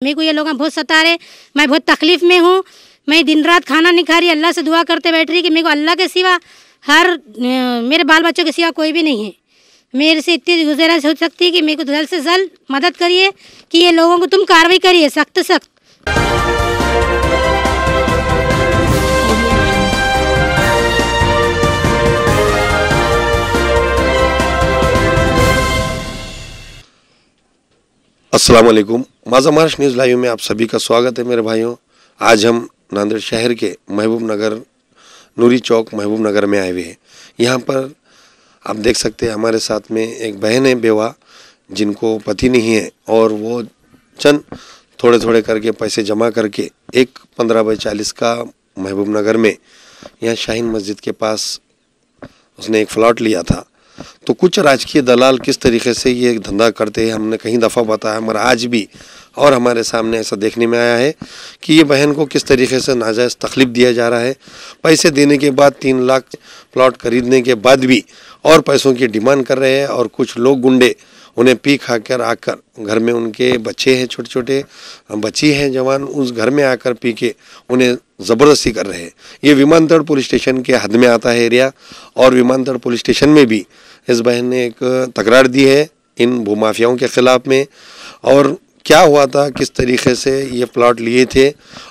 मेरे को ये लोग बहुत सता रहे, मैं बहुत तकलीफ़ में हूँ। मैं दिन रात खाना नहीं खा रही, अल्लाह से दुआ करते बैठ रही कि मेरे को अल्लाह के सिवा मेरे बाल बच्चों के सिवा कोई भी नहीं है। मेरे से इतनी गुजारिश हो सकती है कि मेरे को जल्द से जल्द मदद करिए कि ये लोगों को तुम कार्रवाई करिए सख्त सख्त। अस्सलाम वालेकुम। माझा महाराष्ट्र न्यूज़ लाइव में आप सभी का स्वागत है मेरे भाइयों। आज हम नांदेड़ शहर के महबूब नगर नूरी चौक महबूब नगर में आए हुए हैं। यहाँ पर आप देख सकते हैं हमारे साथ में एक बहन है बेवा, जिनको पति नहीं है और वो चंद थोड़े थोड़े करके पैसे जमा करके एक 15x40 का महबूब नगर में यहाँ शाहीन मस्जिद के पास उसने एक फ्लॉट लिया था। तो कुछ राजकीय दलाल किस तरीके से ये धंधा करते हैं हमने कई दफ़ा बताया, मगर आज भी और हमारे सामने ऐसा देखने में आया है कि ये बहन को किस तरीके से नाजायज़ तकलीफ दिया जा रहा है। पैसे देने के बाद 3 लाख प्लॉट खरीदने के बाद भी और पैसों की डिमांड कर रहे हैं और कुछ लोग गुंडे उन्हें पी खा कर आकर, घर में उनके बच्चे हैं, छोटे छोटे बच्ची हैं जवान, उस घर में आकर पी के उन्हें ज़बरदस्ती कर रहे हैं। ये विमानतल पुलिस स्टेशन के हद में आता है एरिया, और विमानतल पुलिस स्टेशन में भी इस बहन ने एक तकरार दी है इन भूमाफियाओं के ख़िलाफ़ में। और क्या हुआ था, किस तरीके से ये प्लॉट लिए थे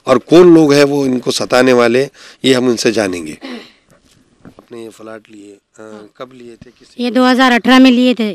और कौन लोग हैं वो इनको सताने वाले, ये हम इनसे जानेंगे। आपने ये फ्लैट लिए कब लिए थे? ये 2018 में लिए थे।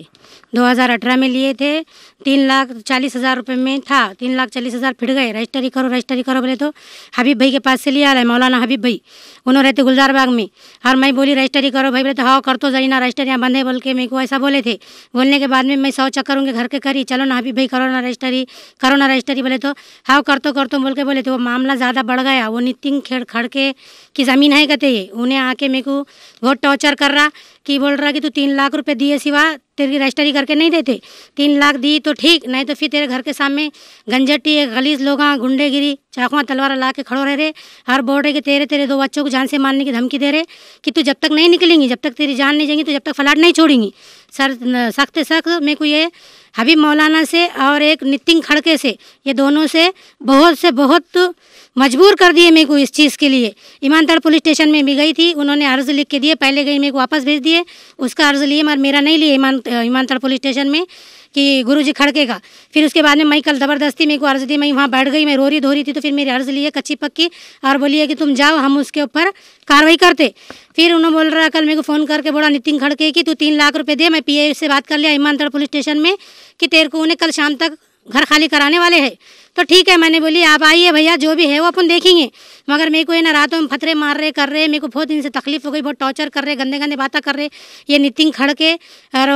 2018 में लिए थे। 3,40,000 रुपये में था। 3,40,000 फिट गए। रजिस्ट्री करो बोले तो हबीब भाई के पास से लिया है, मौलाना हबीब भाई, उन्होंने रहते गुलजार बाग में। और मैं बोली रजिस्ट्री करो भाई, बोले तो हाँ कर तो जाइए ना, रजिस्ट्री यहाँ बंद है बोल के मेरे को ऐसा बोले थे। बोलने के बाद में मैं 100 चक्कर उनके घर के करी, चलो ना हबीब भाई करो ना रजिस्ट्री, बोले तो हाँ कर तो बोल के बोले तो वो मामला ज़्यादा बढ़ गया। वो नितिन खड़के की ज़मीन है कहते हैं, उन्हें आके मेरे को बहुत टॉर्चर कर रहा कि बोल रहा कि तू 3 लाख रुपए दिए सिवा तेरी रजिस्ट्री करके नहीं देते। 3 लाख दी तो ठीक, नहीं तो फिर तेरे घर के सामने गंजटी गलीज लोग गुंडेगिरी चाकुआ तलवार ला के खड़ो रह रहे और बोल रहे कि तेरे 2 बच्चों को जान से मारने की धमकी दे रहे कि तू जब तक नहीं निकलेंगी, जब तक तेरी जान नहीं जाएगी, तो जब तक फ्लैट नहीं छोड़ेंगी। सर सख्त मेरे को ये हबीब मौलाना से और एक नितिन खड़के से, ये दोनों से बहुत मजबूर कर दिए मेरे को इस चीज़ के लिए। ईमानतड़ पुलिस स्टेशन में भी गई थी, उन्होंने अर्ज़ लिख के दिए, पहले गई मेरे को वापस भेज दिए, उसका अर्ज़ लिए मगर मेरा नहीं लिए ईमानतड़ पुलिस स्टेशन में कि गुरुजी खड़के का। फिर उसके बाद में मैं कल ज़बरदस्ती मेरे को अर्ज़ दी, मैं वहाँ बैठ गई, मैं रो रही थी, तो फिर मेरी अर्ज़ लिए कच्ची पक्की और बोलिए कि तुम जाओ, हम उसके ऊपर कार्रवाई करते। फिर उन्होंने बोल रहा कल मेरे को फ़ोन करके बोला नितिन खड़के कि तू 3 लाख रुपये दे। मैं PA से बात कर लिया ईमानतड़ पुलिस स्टेशन में कि तेरे को उन्हें कल शाम तक घर खाली कराने वाले हैं। तो ठीक है, मैंने बोली आप आइए भैया, जो भी है वो अपन देखेंगे। मगर मेरे को ये ना रातों में फतरे मार रहे कर रहे, मेरे को बहुत इनसे तकलीफ हो गई, बहुत टॉर्चर कर रहे, गंदे बातें कर रहे ये नितिन खड़के और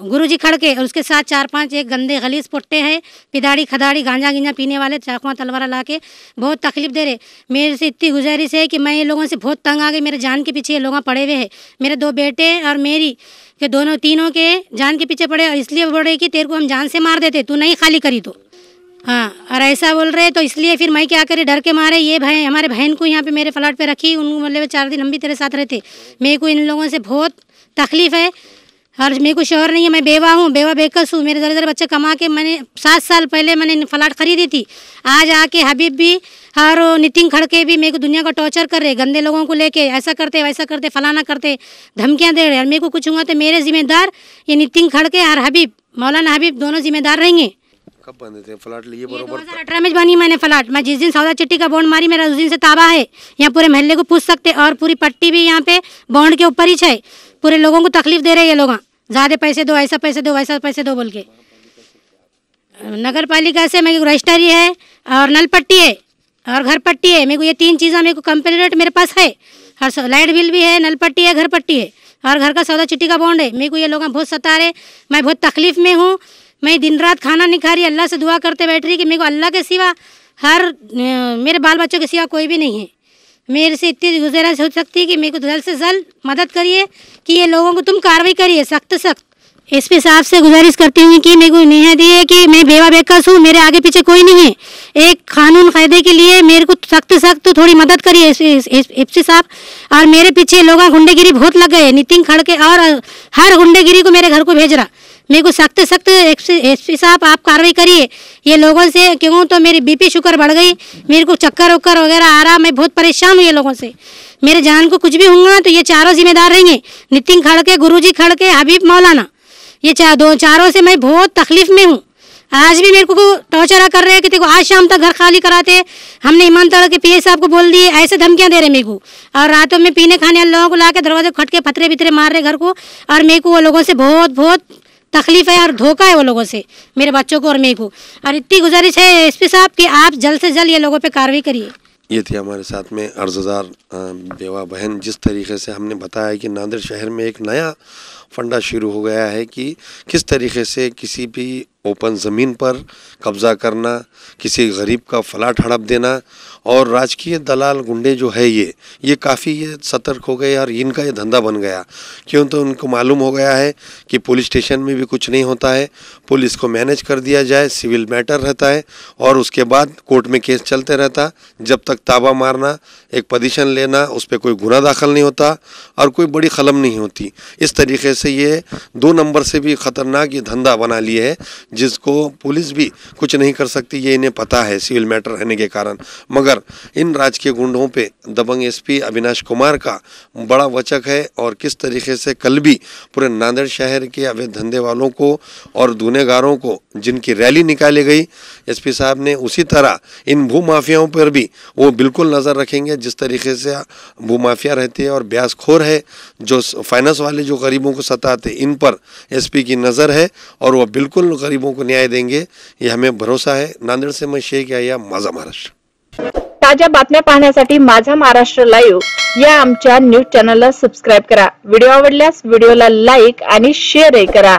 गुरुजी खड़के, और उसके साथ 4-5 एक गंदे गलीज पुट्टे हैं, पिदाड़ी खदाड़ी गांजा पीने वाले, चाकुआ तलवारा ला के बहुत तकलीफ दे रहे। मेरे से इतनी गुजारिश है कि मैं ये लोगों से बहुत तंग आ गई, मेरे जान के पीछे ये लोग पड़े हुए हैं। मेरे 2 बेटे और मेरी के तीनों के जान के पीछे पड़े, और इसलिए बोल रहे कि तेरे को हम जान से मार देते, तू नहीं खाली करी तो। हाँ, और ऐसा बोल रहे, तो इसलिए फिर मैं क्या करे, डर के मारे ये भाई हमारे बहन को यहाँ पे मेरे फ्लैट पे रखी, उनको मतलब 4 दिन हम भी तेरे साथ रहते। मेरे को इन लोगों से बहुत तकलीफ़ है और मेरे को शौहर नहीं है, मैं बेवा हूँ, बेवा बेकस हूँ। मेरे ज़रे बच्चे कमा के मैंने 7 साल पहले मैंने फ्लैट खरीदी थी। आज आके हबीब भी और नितिन खड़के भी मेरे को दुनिया का टॉर्चर कर रहे, गंदे लोगों को लेके ऐसा करते वैसा करते फलाना करते, धमकियाँ दे रहे। और मेरे को कुछ हुआ तो मेरे जिम्मेदार ये नितिन खड़के और हबीब मौलाना हबीब दोनों जिम्मेदार रहेंगे। कब बने थे फ्लैट लिए? बरोबर 2018 में बनी मैंने फ्लैट। मैं जिस दिन सौदा चिट्ठी का बॉन्ड मारी, मेरा उस दिन से ताबा है। यहाँ पूरे महल्ले को पूछ सकते, और पूरी पट्टी भी यहाँ पे बॉन्ड के ऊपर ही है। पूरे लोगों को तकलीफ दे रहे ये लोग, ज़्यादा पैसे दो, ऐसा पैसे दो, वैसा पैसे दो बोल के। नगर पालिका से मेरे को रजिस्ट्री है और नल पट्टी है और घर पट्टी है। मेरे को ये 3 चीज़ें मेरे को कंप्लीट मेरे पास है, और लाइट बिल भी है, नल पट्टी है, घर पट्टी है और घर का सौदा चिट्ठी का बॉन्ड है। मेरे को ये लोग बहुत सता रहे, मैं बहुत तकलीफ़ में हूँ। मैं दिन रात खाना नहीं खा रही, अल्लाह से दुआ करते बैठ रही कि मेरे को अल्लाह के सिवा मेरे बाल बच्चों के सिवा कोई भी नहीं है। मेरे से इतनी गुजारिश हो सकती है कि मेरे को जल्द से जल्द मदद करिए कि ये लोगों को तुम कार्रवाई करिए सख्त सख्त। SP साहब से गुजारिश करती हूँ कि मेरे को न्याय दिए कि मैं बेवा बेकस हूँ, मेरे आगे पीछे कोई नहीं है। एक कानून कायदे के लिए मेरे को सख्त थोड़ी मदद करिए SP साहब। और मेरे पीछे लोग गुंडेगिरी बहुत लग गए, नितिन खड़के और हर गुंडेगिरी को मेरे घर को भेज रहा। मेरे को सख्त सख्त एसपी साहब आप कार्रवाई करिए ये लोगों से, क्यों तो मेरी बीपी शुगर बढ़ गई, मेरे को चक्कर वक्कर वगैरह आ रहा, मैं बहुत परेशान हूँ ये लोगों से। मेरे जान को कुछ भी होगा तो ये चारों जिम्मेदार रहेंगे, नितिन खड़के, गुरुजी खड़के, हबीब मौलाना, ये चारों से मैं बहुत तकलीफ में हूँ। आज भी मेरे को टॉर्चर कर रहे हैं कि देखो आज शाम तक घर खाली कराते, हमने ईमानतड़ा के पीए साहब को बोल दिए, ऐसे धमकियां दे रहे मेरे को। और रातों में पीने खाने वाले लोगों को ला के दरवाजे खटके फतरे बितरे मार रहे घर को, और मेरे को वो लोगों से बहुत बहुत तकलीफ है और धोखा है वो लोगों से, मेरे बच्चों को और मेरे को। और इतनी गुजारिश है एसपी साहब कि आप जल्द से जल्द ये लोगों पे कार्रवाई करिए। ये थी हमारे साथ में अर्जदार बेवा बहन। जिस तरीके से हमने बताया कि नांदेड़ शहर में एक नया फंडा शुरू हो गया है कि किस तरीके से किसी भी ओपन ज़मीन पर कब्ज़ा करना, किसी गरीब का फ्लैट हड़प देना, और राजकीय दलाल गुंडे जो है ये काफ़ी ये सतर्क हो गए और इनका ये धंधा बन गया। क्यों तो उनको मालूम हो गया है कि पुलिस स्टेशन में भी कुछ नहीं होता है, पुलिस को मैनेज कर दिया जाए, सिविल मैटर रहता है और उसके बाद कोर्ट में केस चलते रहता। जब तक ताबा मारना, एक पोजीशन लेना, उस पर कोई गुनाह दाखिल नहीं होता और कोई बड़ी कलम नहीं होती। इस तरीके से ये 2 नंबर से भी ख़तरनाक ये धंधा बना लिए है, जिसको पुलिस भी कुछ नहीं कर सकती, ये इन्हें पता है सिविल मैटर रहने के कारण। मगर इन राजकीय गुंडों पे दबंग एसपी अविनाश कुमार का बड़ा वचक है, और किस तरीके से कल भी पूरे नांदेड़ शहर के अवैध धंधे वालों को और गुनहगारों को जिनकी रैली निकाली गई, एसपी साहब ने उसी तरह इन भूमाफियाओं पर भी वो बिल्कुल नज़र रखेंगे। जिस तरीके से भूमाफिया रहती है और ब्याजखोर है, जो फाइनेंस वाले जो गरीबों को सताते, इन पर एसपी की नज़र है और वह बिल्कुल गरीबों को न्याय देंगे, ये हमें भरोसा है। नांदेड़ से मैं शेख याह्या, माझा महाराष्ट्र। ताज्या बातम्या पाहण्यासाठी माझा महाराष्ट्र लाईव्ह या आमच्या न्यूज चॅनलला सबस्क्राईब करा। व्हिडिओ आवडल्यास व्हिडिओला लाईक आणि शेअरही करा।